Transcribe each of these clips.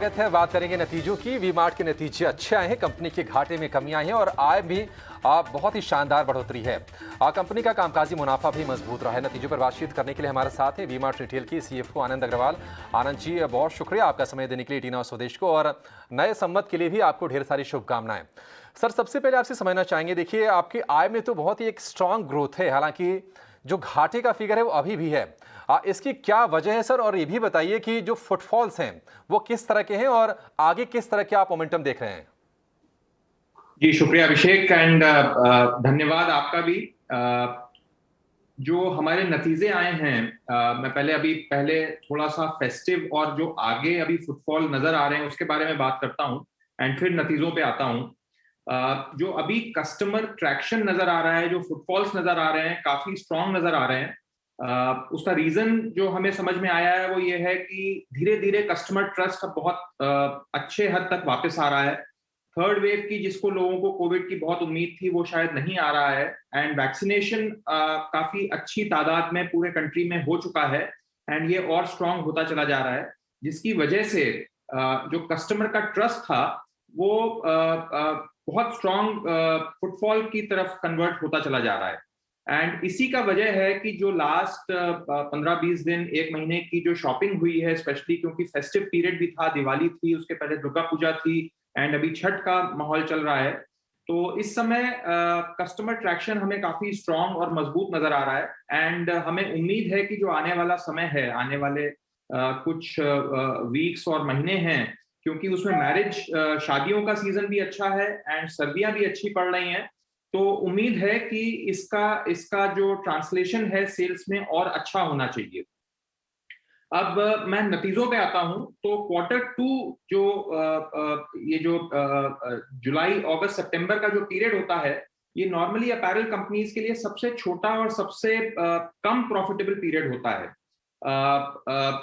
स्वागत है। बात करेंगे नतीजों की। वी मार्ट के नतीजे अच्छे आए हैं, कंपनी के घाटे में कमी आई है और आय भी बहुत ही शानदार बढ़ोतरी है। कंपनी का कामकाजी मुनाफा भी मजबूत रहा है। नतीजों पर बातचीत करने के लिए हमारे साथ हैं वी मार्ट रिटेल की सीएफओ आनंद अग्रवाल। आनंद जी, बहुत शुक्रिया आपका समय देने के लिए टीना स्वदेश को, और नए संवत के लिए भी आपको ढेर सारी शुभकामनाएं। सर, सबसे पहले आपसे समझना चाहेंगे, देखिए आपकी आय में तो बहुत ही एक स्ट्रांग ग्रोथ है, हालांकि जो घाटे का फिगर है वो अभी भी है। इसकी क्या वजह है सर? और ये भी बताइए कि जो फुटफॉल्स हैं वो किस तरह के हैं और आगे किस तरह के आप मोमेंटम देख रहे हैं? जी शुक्रिया अभिषेक एंड धन्यवाद आपका भी। जो हमारे नतीजे आए हैं, मैं पहले थोड़ा सा फेस्टिव और जो आगे अभी फुटफॉल नजर आ रहे हैं उसके बारे में बात करता हूं एंड फिर नतीजों पे आता हूं। जो अभी कस्टमर ट्रैक्शन नजर आ रहा है, जो फुटफॉल्स नजर आ रहे हैं, काफी स्ट्रांग नजर आ रहे हैं। उसका रीजन जो हमें समझ में आया है वो ये है कि धीरे धीरे कस्टमर ट्रस्ट अब बहुत अच्छे हद तक वापस आ रहा है। थर्ड वेव की जिसको लोगों को कोविड की बहुत उम्मीद थी वो शायद नहीं आ रहा है एंड वैक्सीनेशन काफी अच्छी तादाद में पूरे कंट्री में हो चुका है एंड ये और स्ट्रांग होता चला जा रहा है, जिसकी वजह से जो कस्टमर का ट्रस्ट था वो बहुत स्ट्रांग फुटफॉल की तरफ कन्वर्ट होता चला जा रहा है। एंड इसी का वजह है कि जो लास्ट 15-20 दिन, एक महीने की जो शॉपिंग हुई है, स्पेशली क्योंकि फेस्टिव पीरियड भी था, दिवाली थी, उसके पहले दुर्गा पूजा थी एंड अभी छठ का माहौल चल रहा है, तो इस समय कस्टमर ट्रैक्शन हमें काफी स्ट्रांग और मजबूत नजर आ रहा है एंड हमें उम्मीद है कि जो आने वाला समय है, आने वाले कुछ वीक्स और महीने हैं, क्योंकि उसमें मैरिज, शादियों का सीजन भी अच्छा है एंड सर्दियां भी अच्छी पड़ रही हैं, तो उम्मीद है कि इसका इसका जो ट्रांसलेशन है सेल्स में और अच्छा होना चाहिए। अब मैं नतीजों पे आता हूं तो क्वार्टर टू जो ये जो जुलाई अगस्त सितंबर का जो पीरियड होता है, ये नॉर्मली अपैरल कंपनीज के लिए सबसे छोटा और सबसे कम प्रॉफिटेबल पीरियड होता है।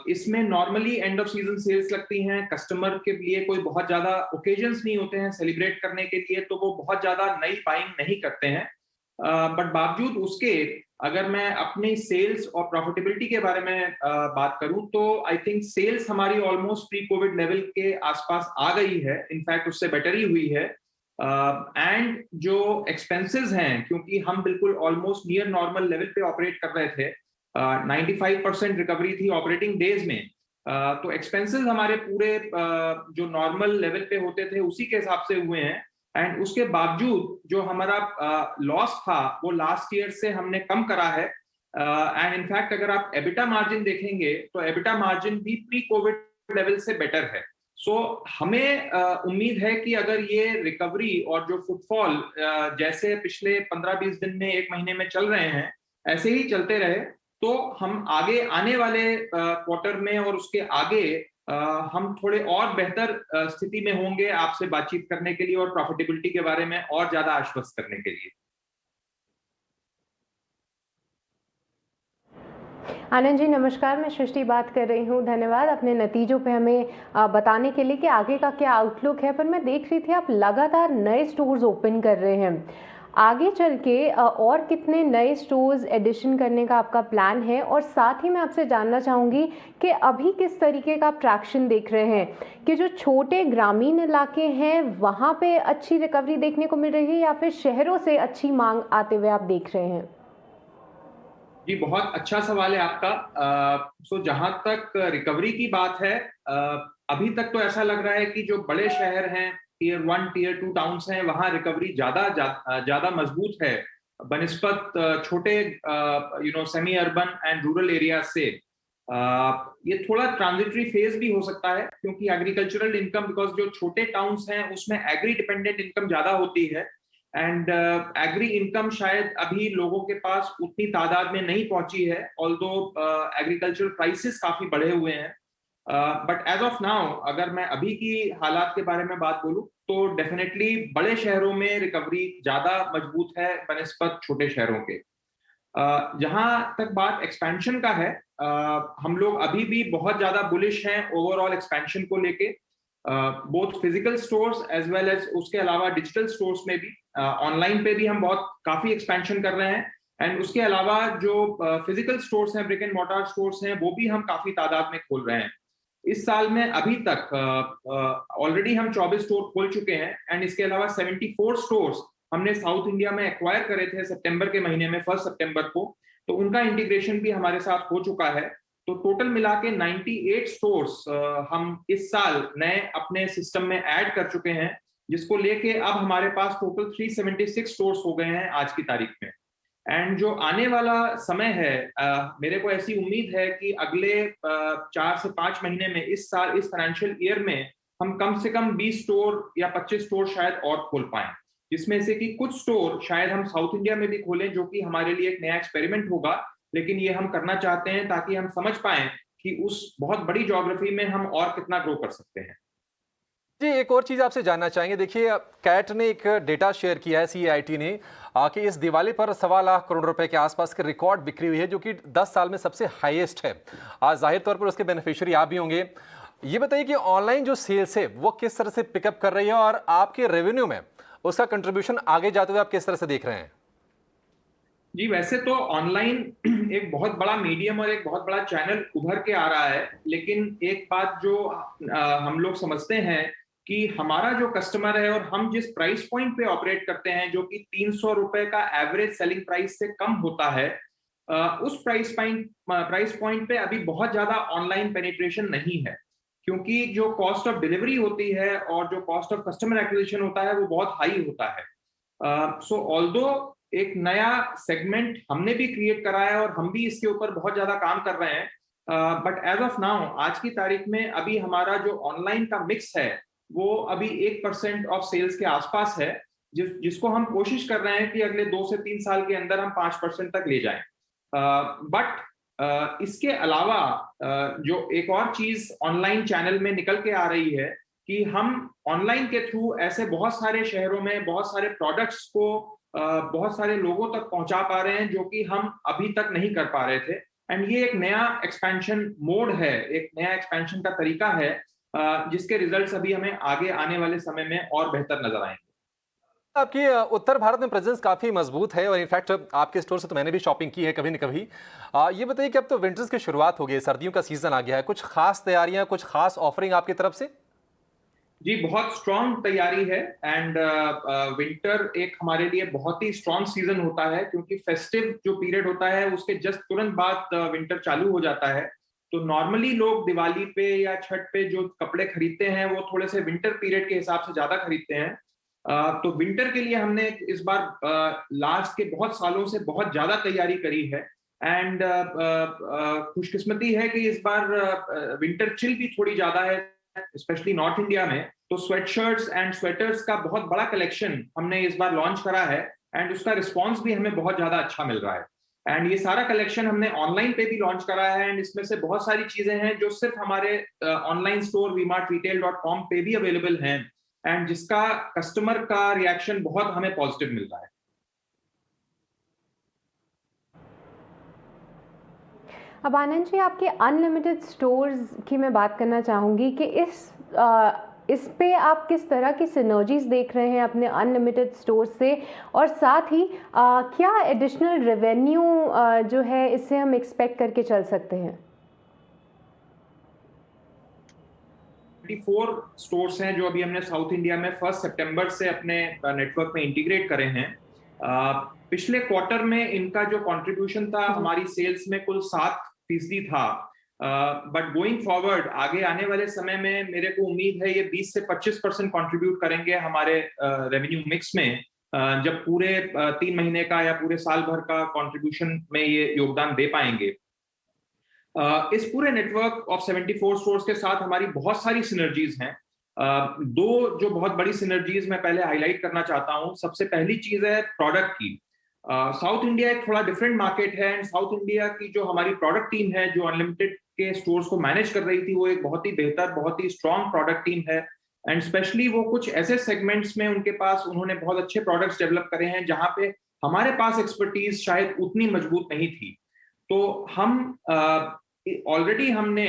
इसमें normally end of season sales लगती हैं, कस्टमर के लिए कोई बहुत ज्यादा ओकेजन्स नहीं होते हैं सेलिब्रेट करने के लिए, तो वो बहुत ज्यादा नई बाइंग नहीं करते हैं। बट बावजूद उसके अगर मैं अपनी सेल्स और प्रॉफिटेबिलिटी के बारे में बात करूं तो आई थिंक सेल्स हमारी ऑलमोस्ट प्री कोविड लेवल के आसपास आ गई है, इनफैक्ट उससे बेटर ही हुई है। एंड जो एक्सपेंसेस हैं, क्योंकि हम बिल्कुल ऑलमोस्ट नियर नॉर्मल लेवल पे ऑपरेट कर रहे थे, 95% रिकवरी थी ऑपरेटिंग डेज में, तो एक्सपेंसेस हमारे पूरे जो नॉर्मल लेवल पे होते थे उसी के हिसाब से हुए हैं एंड उसके बावजूद जो हमारा लॉस था वो लास्ट ईयर से हमने कम करा है। एंड इनफैक्ट अगर आप एबिटा मार्जिन देखेंगे तो एबिटा मार्जिन भी प्री कोविड लेवल से बेटर है। सो हमें उम्मीद है कि अगर ये रिकवरी और जो फुटफॉल जैसे पिछले 15-20 दिन में, एक महीने में चल रहे हैं, ऐसे ही चलते रहे, तो हम आगे आने वाले क्वार्टर में और उसके आगे हम थोड़े और बेहतर स्थिति में होंगे आपसे बातचीत करने के लिए और प्रॉफिटेबिलिटी के बारे में और ज्यादा आश्वस्त करने के लिए। आनंद जी नमस्कार, मैं सृष्टि बात कर रही हूँ। धन्यवाद अपने नतीजों पे हमें बताने के लिए कि आगे का क्या आउटलुक है। पर मैं देख रही थी आप लगातार नए स्टोर्स ओपन कर रहे हैं, आगे चल के और कितने नए स्टोर्स एडिशन करने का आपका प्लान है? और साथ ही मैं आपसे जानना चाहूँगी कि अभी किस तरीके का ट्रैक्शन देख रहे हैं कि जो छोटे ग्रामीण इलाके हैं वहाँ पे अच्छी रिकवरी देखने को मिल रही है या फिर शहरों से अच्छी मांग आते हुए आप देख रहे हैं? जी बहुत अच्छा सवाल है आपका। सो जहां तक रिकवरी की बात है, अभी तक तो ऐसा लग रहा है कि जो बड़े शहर हैं, टीयर 1 टीयर 2 टाउन्स हैं, वहां रिकवरी ज्यादा मजबूत है बनिस्पत छोटे semi urban and rural area से। ये थोड़ा ट्रांजिटरी फेज भी हो सकता है, क्योंकि एग्रीकल्चरल इनकम, बिकॉज जो छोटे टाउन्स हैं उसमें एग्री डिपेंडेंट इनकम ज्यादा होती है एंड एग्री इनकम शायद अभी लोगों के पास उतनी तादाद में नहीं पहुंची है, ऑल्दो एग्रीकल्चरल प्राइसेस काफी बढ़े हुए हैं। बट एज ऑफ नाउ अगर मैं अभी की हालात के बारे में बात बोलूं तो डेफिनेटली बड़े शहरों में रिकवरी ज्यादा मजबूत है बनिस्पत छोटे शहरों के। जहां तक बात एक्सपेंशन का है, हम लोग अभी भी बहुत ज्यादा बुलिश हैं ओवरऑल एक्सपेंशन को लेके, both physical stores as well as उसके अलावा डिजिटल स्टोर्स में भी, ऑनलाइन पे भी हम बहुत काफी एक्सपेंशन कर रहे हैं एंड उसके अलावा जो फिजिकल स्टोर्स हैं, ब्रिक एंड मॉर्टार स्टोर्स हैं, वो भी हम काफी तादाद में खोल रहे हैं। इस साल में अभी तक ऑलरेडी हम 24 स्टोर खोल चुके हैं एंड इसके अलावा 74 स्टोर्स हमने साउथ इंडिया में एक्वायर करे थे सितंबर के महीने में, 1 सितंबर को, तो उनका इंटीग्रेशन भी हमारे साथ हो चुका है। तो टोटल मिला के 98 स्टोर्स हम इस साल नए अपने सिस्टम में ऐड कर चुके हैं, जिसको लेके अब हमारे पास टोटल 376 स्टोर्स हो गए हैं आज की तारीख में। एंड जो आने वाला समय है, मेरे को ऐसी उम्मीद है कि अगले 4 से 5 महीने में, इस साल, इस फाइनेंशियल ईयर में हम कम से कम 20 स्टोर या 25 स्टोर शायद और खोल पाएं, जिसमें से कि कुछ स्टोर शायद हम साउथ इंडिया में भी खोलें, जो कि हमारे लिए एक नया एक्सपेरिमेंट होगा, लेकिन ये हम करना चाहते हैं ताकि हम समझ पाएं कि उस बहुत बड़ी ज्योग्राफी में हम और कितना ग्रो कर सकते हैं। जी, एक और चीज़ आपसे जानना चाहेंगे। देखिए, कैट ने एक डेटा शेयर किया है, सीआईटी ने, कि इस दिवाली पर 1.25 लाख करोड़ रुपए के आसपास की रिकॉर्ड बिक्री हुई है, जो कि 10 साल में सबसे हाईएस्ट है। जाहिर तौर पर उसके बेनिफिशियरी आप भी होंगे। ये बताइए कि ऑनलाइन जो सेल्स है वो किस तरह से पिकअप कर रही है और आपके रेवेन्यू में उसका कंट्रीब्यूशन आगे जाते हुए आप किस तरह से देख रहे हैं? जी, वैसे तो ऑनलाइन एक बहुत बड़ा मीडियम और एक बहुत बड़ा चैनल उभर के आ रहा है, लेकिन एक बात जो हम लोग समझते हैं कि हमारा जो कस्टमर है और हम जिस प्राइस पॉइंट पे ऑपरेट करते हैं, जो कि 300 रुपए का एवरेज सेलिंग प्राइस से कम होता है, उस प्राइस पॉइंट पे अभी बहुत ज्यादा ऑनलाइन पेनिट्रेशन नहीं है, क्योंकि जो कॉस्ट ऑफ डिलीवरी होती है और जो कॉस्ट ऑफ कस्टमर एक्विजिशन होता है वो बहुत हाई होता है। सो ऑल्दो एक नया सेगमेंट हमने भी क्रिएट करा है और हम भी इसके ऊपर बहुत ज्यादा काम कर रहे हैं, बट एज ऑफ नाउ, आज की तारीख में अभी हमारा जो ऑनलाइन का मिक्स है वो अभी 1% ऑफ सेल्स के आसपास है, जिसको हम कोशिश कर रहे हैं कि अगले 2 से 3 साल के अंदर हम 5% तक ले जाएं। बट इसके अलावा जो एक और चीज ऑनलाइन चैनल में निकल के आ रही है कि हम ऑनलाइन के थ्रू ऐसे बहुत सारे शहरों में बहुत सारे प्रोडक्ट्स को बहुत सारे लोगों तक पहुंचा पा रहे हैं, जो कि हम अभी तक नहीं कर पा रहे थे। एंड ये एक नया एक्सपेंशन मोड है, एक नया एक्सपेंशन का तरीका है, जिसके रिजल्ट्स अभी हमें आगे आने वाले समय में और बेहतर नजर आएंगे। आपकी उत्तर भारत में प्रेजेंस काफ़ी मजबूत है और इनफैक्ट आपके स्टोर से तो मैंने भी शॉपिंग की है कभी न कभी। ये बताइए कि अब तो विंटर्स की शुरुआत हो गई है, सर्दियों का सीजन आ गया है, कुछ खास तैयारियां, कुछ खास ऑफरिंग आपकी तरफ से? जी, बहुत स्ट्रॉन्ग तैयारी है एंड विंटर एक हमारे लिए बहुत ही स्ट्रॉन्ग सीजन होता है, क्योंकि फेस्टिव जो पीरियड होता है उसके जस्ट तुरंत बाद विंटर चालू हो जाता है। तो नॉर्मली लोग दिवाली पे या छठ पे जो कपड़े खरीदते हैं वो थोड़े से विंटर पीरियड के हिसाब से ज्यादा खरीदते हैं। तो विंटर के लिए हमने इस बार लास्ट के बहुत सालों से बहुत ज्यादा तैयारी करी है एंड खुशकिस्मती है कि इस बार विंटर चिल भी थोड़ी ज्यादा है, स्पेशली नॉर्थ इंडिया में। तो स्वेटशर्ट्स एंड स्वेटर्स का बहुत बड़ा कलेक्शन हमने इस बार लॉन्च करा है एंड उसका रिस्पांस भी हमें बहुत ज्यादा अच्छा मिल रहा है। एंड ये सारा कलेक्शन हमने ऑनलाइन पे भी लॉन्च करा है एंड इसमें से बहुत सारी चीजें हैं जो सिर्फ हमारे ऑनलाइन स्टोर vmartretail.com पे भी अवेलेबल हैं एंड जिसका कस्टमर का रिएक्शन बहुत हमें पॉजिटिव मिल रहा है। अब आनंद जी, आपके अनलिमिटेड स्टोर्स की मैं बात करना चाहूँगी कि इस पे आप किस तरह की सिनर्जीज देख रहे हैं अपने अनलिमिटेड स्टोर से, और साथ ही क्या एडिशनल रेवेन्यू जो है इससे हम एक्सपेक्ट करके चल सकते हैं? 24 स्टोर्स हैं जो अभी हमने साउथ इंडिया में 1 सितंबर से अपने नेटवर्क में इंटीग्रेट करे हैं। पिछले क्वार्टर में इनका जो कंट्रीब्यूशन था हमारी सेल्स में कुल 7% था, बट गोइंग फॉरवर्ड आगे आने वाले समय में मेरे को उम्मीद है ये 20 से 25% कंट्रीब्यूट करेंगे हमारे रेवेन्यू मिक्स में, जब पूरे 3 महीने का या पूरे साल भर का कंट्रीब्यूशन में ये योगदान दे पाएंगे। इस पूरे नेटवर्क ऑफ 74 स्टोर्स के साथ हमारी बहुत सारी सिनर्जीज हैं। दो जो बहुत बड़ी सिनर्जीज मैं पहले हाईलाइट करना चाहता हूं। सबसे पहली चीज है प्रोडक्ट की। साउथ इंडिया एक थोड़ा डिफरेंट मार्केट है एंड साउथ इंडिया की जो हमारी प्रोडक्ट टीम है जो अनलिमिटेड के स्टोर्स को मैनेज कर रही थी, वो एक बहुत ही बेहतर, बहुत ही स्ट्रॉन्ग प्रोडक्ट टीम है एंड स्पेशली वो कुछ ऐसे सेगमेंट्स में उनके पास उन्होंने बहुत अच्छे प्रोडक्ट्स डेवलप करे हैं जहां पे हमारे पास एक्सपर्टीज शायद उतनी मजबूत नहीं थी। तो हम ऑलरेडी हमने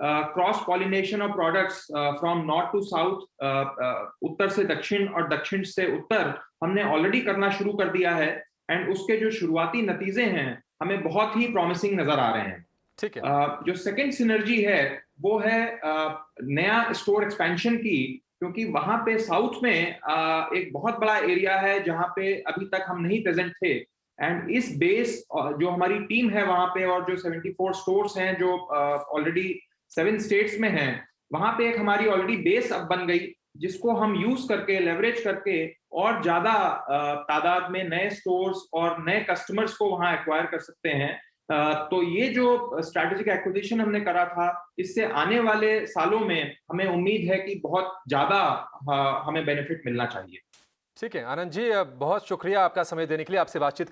cross pollination of products from north to south, उत्तर से दक्षिण और दक्षिण से उत्तर हमने ऑलरेडी करना शुरू कर दिया है एंड उसके जो शुरुआती नतीजे हैं हमें बहुत ही प्रॉमिसिंग नजर आ रहे हैं। ठीक है। जो सेकंड सिनर्जी है वो है नया स्टोर एक्सपेंशन की, क्योंकि वहां पे साउथ में एक बहुत बड़ा एरिया है जहां पे अभी तक हम नहीं प्रेजेंट थे। एंड इस बेस जो हमारी टीम है वहां पे, और जो 74 स्टोर्स हैं जो ऑलरेडी 7 स्टेट्स में हैं, वहां पे एक हमारी ऑलरेडी बेस अब बन गई, जिसको हम यूज करके, लेवरेज करके और ज्यादा तादाद में नए स्टोर्स और नए कस्टमर्स को वहां एक्वायर कर सकते हैं। तो ये जो स्ट्रैटेजिक एक्विजिशन हमने करा था, इससे आने वाले सालों में हमें उम्मीद है कि बहुत ज्यादा हमें बेनिफिट मिलना चाहिए। ठीक है आनंद जी, बहुत शुक्रिया आपका समय देने के लिए। आपसे बातचीत